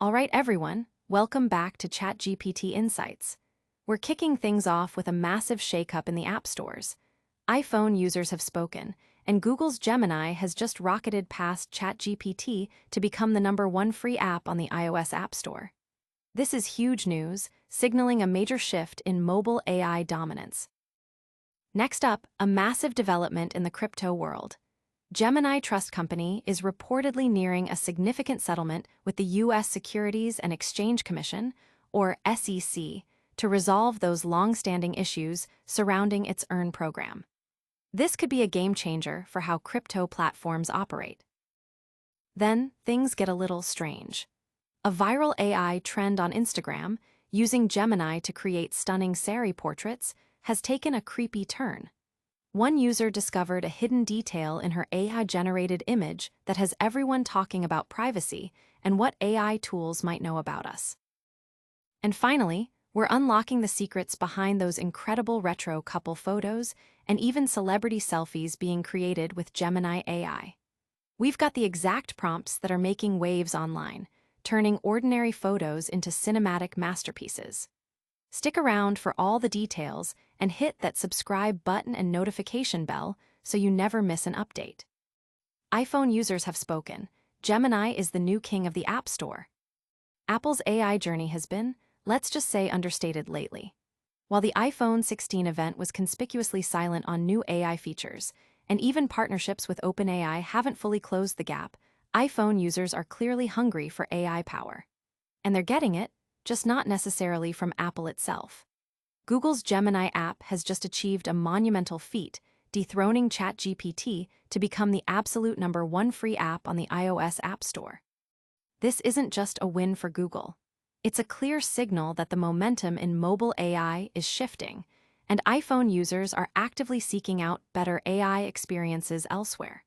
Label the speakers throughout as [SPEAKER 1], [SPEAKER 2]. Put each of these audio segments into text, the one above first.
[SPEAKER 1] All right, everyone, welcome back to ChatGPT Insights. We're kicking things off with a massive shakeup in the app stores. iPhone users have spoken, and Google's Gemini has just rocketed past ChatGPT to become the #1 free app on the iOS App Store. This is huge news, signaling a major shift in mobile AI dominance. Next up, a massive development in the crypto world. Gemini Trust Company is reportedly nearing a significant settlement with the U.S. Securities and Exchange Commission, or SEC, to resolve those long-standing issues surrounding its Earn program. This could be a game-changer for how crypto platforms operate. Then, things get a little strange. A viral AI trend on Instagram, using Gemini to create stunning sari portraits, has taken a creepy turn. One user discovered a hidden detail in her AI-generated image that has everyone talking about privacy and what AI tools might know about us. And finally, we're unlocking the secrets behind those incredible retro couple photos and even celebrity selfies being created with Gemini AI. We've got the exact prompts that are making waves online, turning ordinary photos into cinematic masterpieces. Stick around for all the details and hit that subscribe button and notification bell so you never miss an update. iPhone users have spoken. Gemini is the new king of the App Store. Apple's AI journey has been, let's just say, understated lately. While the iPhone 16 event was conspicuously silent on new AI features, and even partnerships with OpenAI haven't fully closed the gap, iPhone users are clearly hungry for AI power. And they're getting it, just not necessarily from Apple itself. Google's Gemini app has just achieved a monumental feat, dethroning ChatGPT to become the absolute #1 free app on the iOS App Store. This isn't just a win for Google. It's a clear signal that the momentum in mobile AI is shifting, and iPhone users are actively seeking out better AI experiences elsewhere.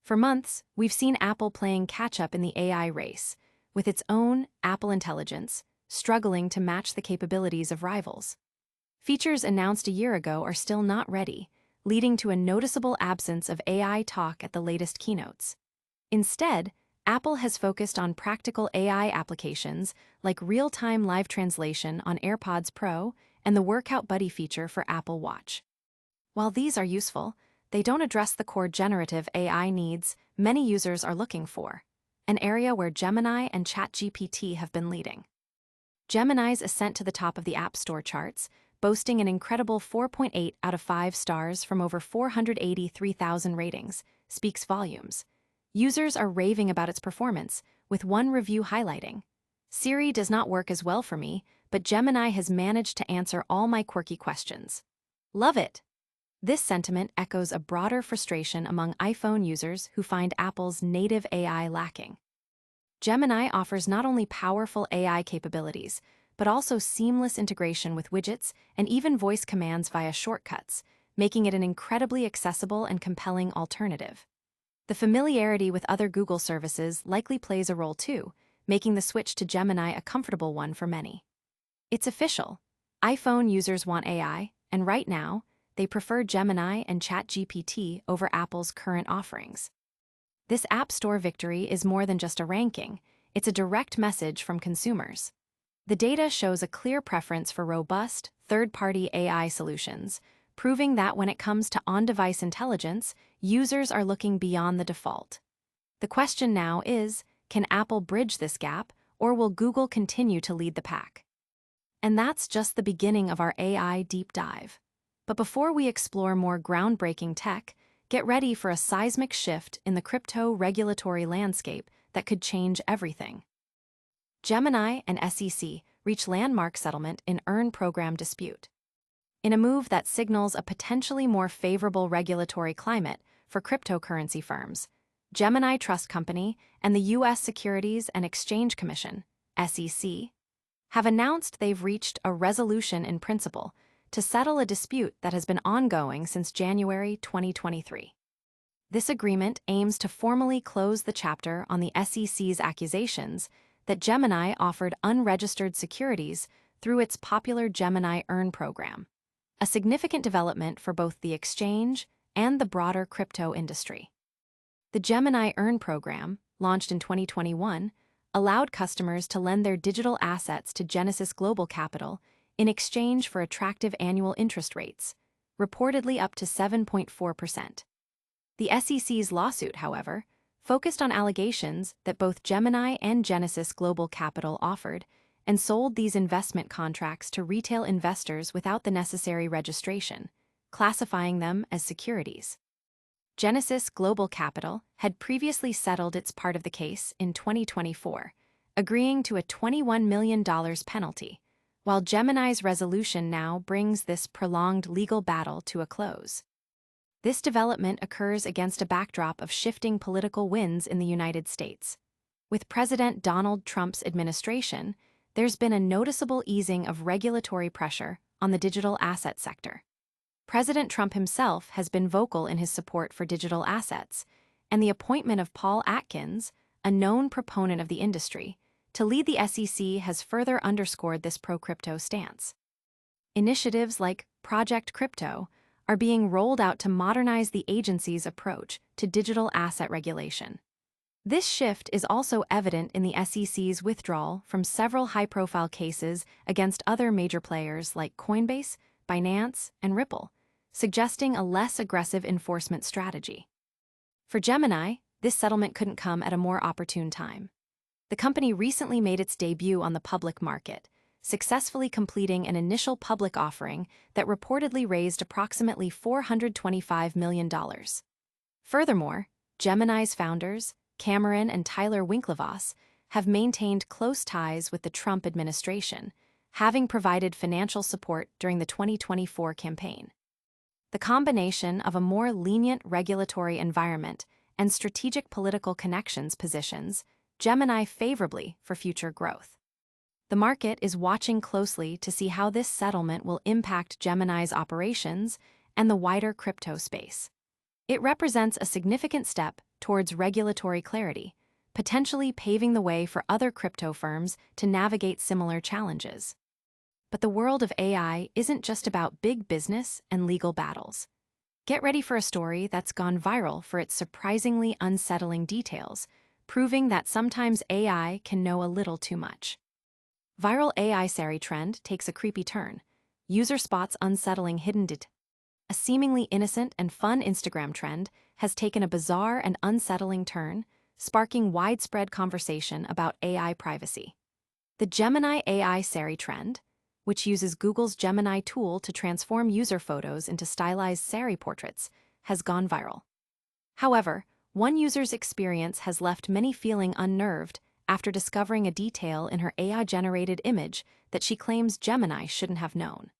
[SPEAKER 1] For months, we've seen Apple playing catch-up in the AI race, with its own Apple Intelligence, struggling to match the capabilities of rivals. Features announced a year ago are still not ready, leading to a noticeable absence of AI talk at the latest keynotes. Instead, Apple has focused on practical AI applications like real-time live translation on AirPods Pro and the Workout Buddy feature for Apple Watch. While these are useful, they don't address the core generative AI needs many users are looking for, an area where Gemini and ChatGPT have been leading. Gemini's ascent to the top of the App Store charts, boasting an incredible 4.8 out of 5 stars from over 483,000 ratings, speaks volumes. Users are raving about its performance, with one review highlighting, "Siri does not work as well for me, but Gemini has managed to answer all my quirky questions. Love it!" This sentiment echoes a broader frustration among iPhone users who find Apple's native AI lacking. Gemini offers not only powerful AI capabilities, but also seamless integration with widgets and even voice commands via shortcuts, making it an incredibly accessible and compelling alternative. The familiarity with other Google services likely plays a role too, making the switch to Gemini a comfortable one for many. It's official. iPhone users want AI, and right now, they prefer Gemini and ChatGPT over Apple's current offerings. This App Store victory is more than just a ranking, it's a direct message from consumers. The data shows a clear preference for robust, third-party AI solutions, proving that when it comes to on-device intelligence, users are looking beyond the default. The question now is, can Apple bridge this gap, or will Google continue to lead the pack? And that's just the beginning of our AI deep dive. But before we explore more groundbreaking tech, get ready for a seismic shift in the crypto regulatory landscape that could change everything. Gemini and SEC reach landmark settlement in Earn program dispute. In a move that signals a potentially more favorable regulatory climate for cryptocurrency firms, Gemini Trust Company and the U.S. Securities and Exchange Commission, SEC, have announced they've reached a resolution in principle to settle a dispute that has been ongoing since January 2023. This agreement aims to formally close the chapter on the SEC's accusations that Gemini offered unregistered securities through its popular Gemini Earn program, a significant development for both the exchange and the broader crypto industry. The Gemini Earn program, launched in 2021, allowed customers to lend their digital assets to Genesis Global Capital in exchange for attractive annual interest rates, reportedly up to 7.4%. The SEC's lawsuit, however, focused on allegations that both Gemini and Genesis Global Capital offered and sold these investment contracts to retail investors without the necessary registration, classifying them as securities. Genesis Global Capital had previously settled its part of the case in 2024, agreeing to a $21 million penalty, while Gemini's resolution now brings this prolonged legal battle to a close. This development occurs against a backdrop of shifting political winds in the United States. With President Donald Trump's administration, there's been a noticeable easing of regulatory pressure on the digital asset sector. President Trump himself has been vocal in his support for digital assets, and the appointment of Paul Atkins, a known proponent of the industry, to lead the SEC has further underscored this pro-crypto stance. Initiatives like Project Crypto are being rolled out to modernize the agency's approach to digital asset regulation. This shift is also evident in the SEC's withdrawal from several high-profile cases against other major players like Coinbase, Binance, and Ripple, suggesting a less aggressive enforcement strategy. For Gemini, this settlement couldn't come at a more opportune time. The company recently made its debut on the public market, successfully completing an initial public offering that reportedly raised approximately $425 million. Furthermore, Gemini's founders, Cameron and Tyler Winklevoss, have maintained close ties with the Trump administration, having provided financial support during the 2024 campaign. The combination of a more lenient regulatory environment and strategic political connections positions Gemini favorably for future growth. The market is watching closely to see how this settlement will impact Gemini's operations and the wider crypto space. It represents a significant step towards regulatory clarity, potentially paving the way for other crypto firms to navigate similar challenges. But the world of AI isn't just about big business and legal battles. Get ready for a story that's gone viral for its surprisingly unsettling details, proving that sometimes AI can know a little too much. Viral AI Sari trend takes a creepy turn. User spots unsettling hidden details. A seemingly innocent and fun Instagram trend has taken a bizarre and unsettling turn, sparking widespread conversation about AI privacy. The Gemini AI Sari trend, which uses Google's Gemini tool to transform user photos into stylized Sari portraits, has gone viral. However, one user's experience has left many feeling unnerved after discovering a detail in her AI-generated image that she claims Gemini shouldn't have known.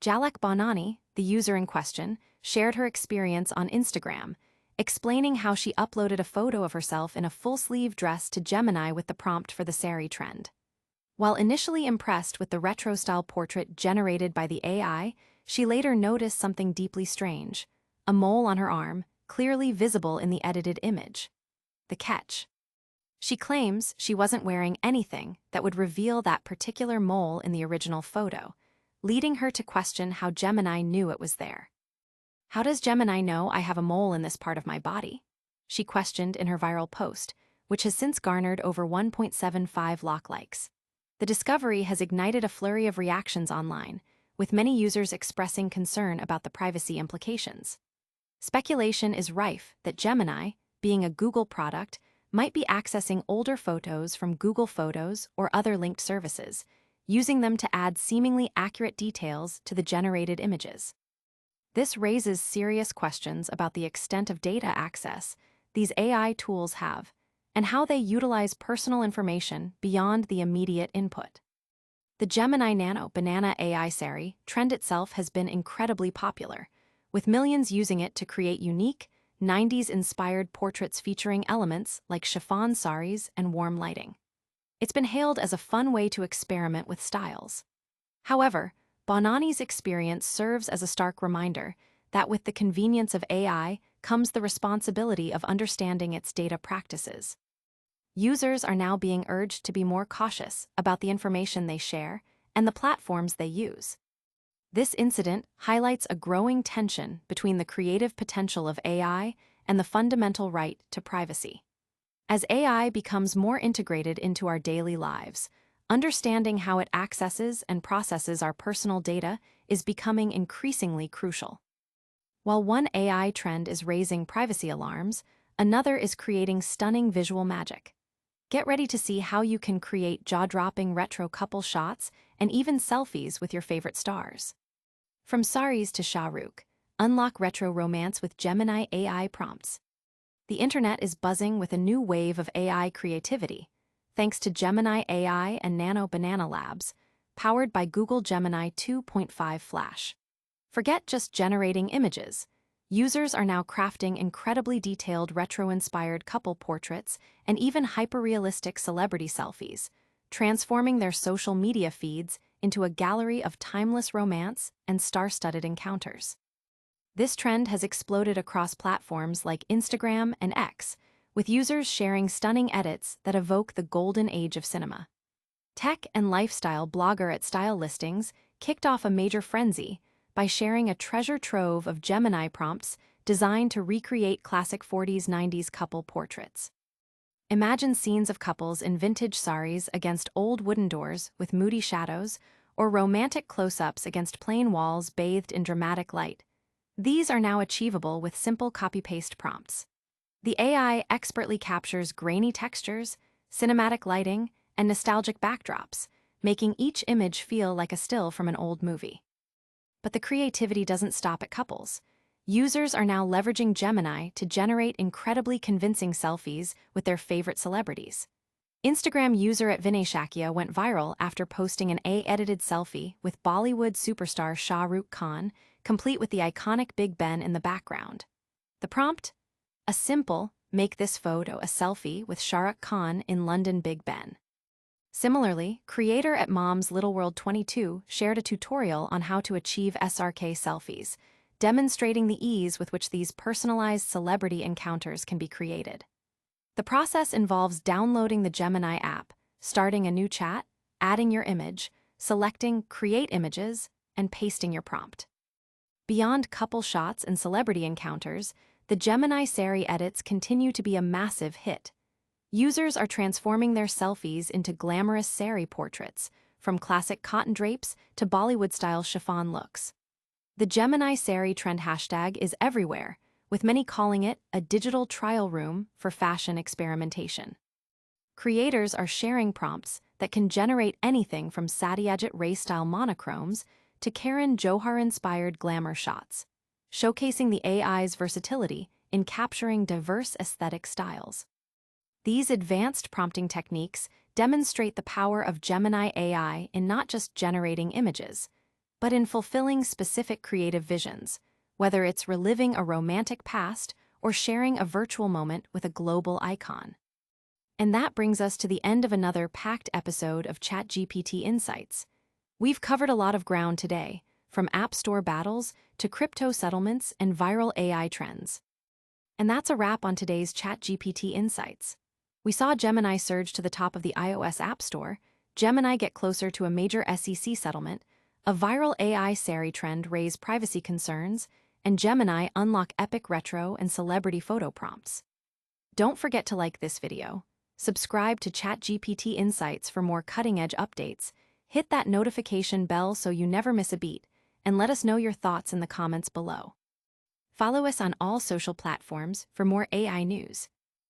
[SPEAKER 1] Jalak Bonani, the user in question, shared her experience on Instagram, explaining how she uploaded a photo of herself in a full-sleeve dress to Gemini with the prompt for the Sari trend. While initially impressed with the retro-style portrait generated by the AI, she later noticed something deeply strange: a mole on her arm, clearly visible in the edited image. The catch: she claims she wasn't wearing anything that would reveal that particular mole in the original photo, leading her to question how Gemini knew it was there. "How does Gemini know I have a mole in this part of my body?" she questioned in her viral post, which has since garnered over 1.75 lakh likes. The discovery has ignited a flurry of reactions online, with many users expressing concern about the privacy implications. Speculation is rife that Gemini, being a Google product, might be accessing older photos from Google Photos or other linked services, using them to add seemingly accurate details to the generated images. This raises serious questions about the extent of data access these AI tools have, and how they utilize personal information beyond the immediate input. The Gemini Nano Banana AI Sari trend itself has been incredibly popular, with millions using it to create unique, 90s-inspired portraits featuring elements like chiffon saris and warm lighting. It's been hailed as a fun way to experiment with styles. However, Bonani's experience serves as a stark reminder that with the convenience of AI comes the responsibility of understanding its data practices. Users are now being urged to be more cautious about the information they share and the platforms they use. This incident highlights a growing tension between the creative potential of AI and the fundamental right to privacy. As AI becomes more integrated into our daily lives, understanding how it accesses and processes our personal data is becoming increasingly crucial. While one AI trend is raising privacy alarms, another is creating stunning visual magic. Get ready to see how you can create jaw-dropping retro couple shots and even selfies with your favorite stars. From Saris to Shah Rukh, unlock retro romance with Gemini AI Prompts. The internet is buzzing with a new wave of AI creativity, thanks to Gemini AI and Nano Banana Labs, powered by Google Gemini 2.5 Flash. Forget just generating images. Users are now crafting incredibly detailed retro-inspired couple portraits and even hyper-realistic celebrity selfies, transforming their social media feeds into a gallery of timeless romance and star-studded encounters. This trend has exploded across platforms like Instagram and X, with users sharing stunning edits that evoke the golden age of cinema. Tech and lifestyle blogger at Style Listings kicked off a major frenzy by sharing a treasure trove of Gemini prompts designed to recreate classic 40s-90s couple portraits. Imagine scenes of couples in vintage saris against old wooden doors with moody shadows, or romantic close-ups against plain walls bathed in dramatic light. These are now achievable with simple copy-paste prompts. The AI expertly captures grainy textures, cinematic lighting, and nostalgic backdrops, making each image feel like a still from an old movie. But the creativity doesn't stop at couples. Users are now leveraging Gemini to generate incredibly convincing selfies with their favorite celebrities. Instagram user at Vinay Shakya went viral after posting an AI-edited selfie with Bollywood superstar Shah Rukh Khan, complete with the iconic Big Ben in the background. The prompt? A simple, make this photo a selfie with Shah Rukh Khan in London Big Ben. Similarly, creator at Mom's Little World 22 shared a tutorial on how to achieve SRK selfies, demonstrating the ease with which these personalized celebrity encounters can be created. The process involves downloading the Gemini app, starting a new chat, adding your image, selecting Create Images, and pasting your prompt. Beyond couple shots and celebrity encounters, the Gemini Sari edits continue to be a massive hit. Users are transforming their selfies into glamorous sari portraits, from classic cotton drapes to Bollywood-style chiffon looks. The Gemini Sari trend hashtag is everywhere, with many calling it a digital trial room for fashion experimentation. Creators are sharing prompts that can generate anything from Satyajit Ray-style monochromes to Karan Johar-inspired glamour shots, showcasing the AI's versatility in capturing diverse aesthetic styles. These advanced prompting techniques demonstrate the power of Gemini AI in not just generating images, but in fulfilling specific creative visions, whether it's reliving a romantic past or sharing a virtual moment with a global icon. And that brings us to the end of another packed episode of ChatGPT Insights. We've covered a lot of ground today, from App Store battles to crypto settlements and viral AI trends. And that's a wrap on today's ChatGPT Insights. We saw Gemini surge to the top of the iOS App Store, Gemini get closer to a major SEC settlement, a viral AI Sari trend raise privacy concerns, and Gemini unlock epic retro and celebrity photo prompts. Don't forget to like this video, subscribe to ChatGPT Insights for more cutting-edge updates, hit that notification bell so you never miss a beat, and let us know your thoughts in the comments below. Follow us on all social platforms for more AI news.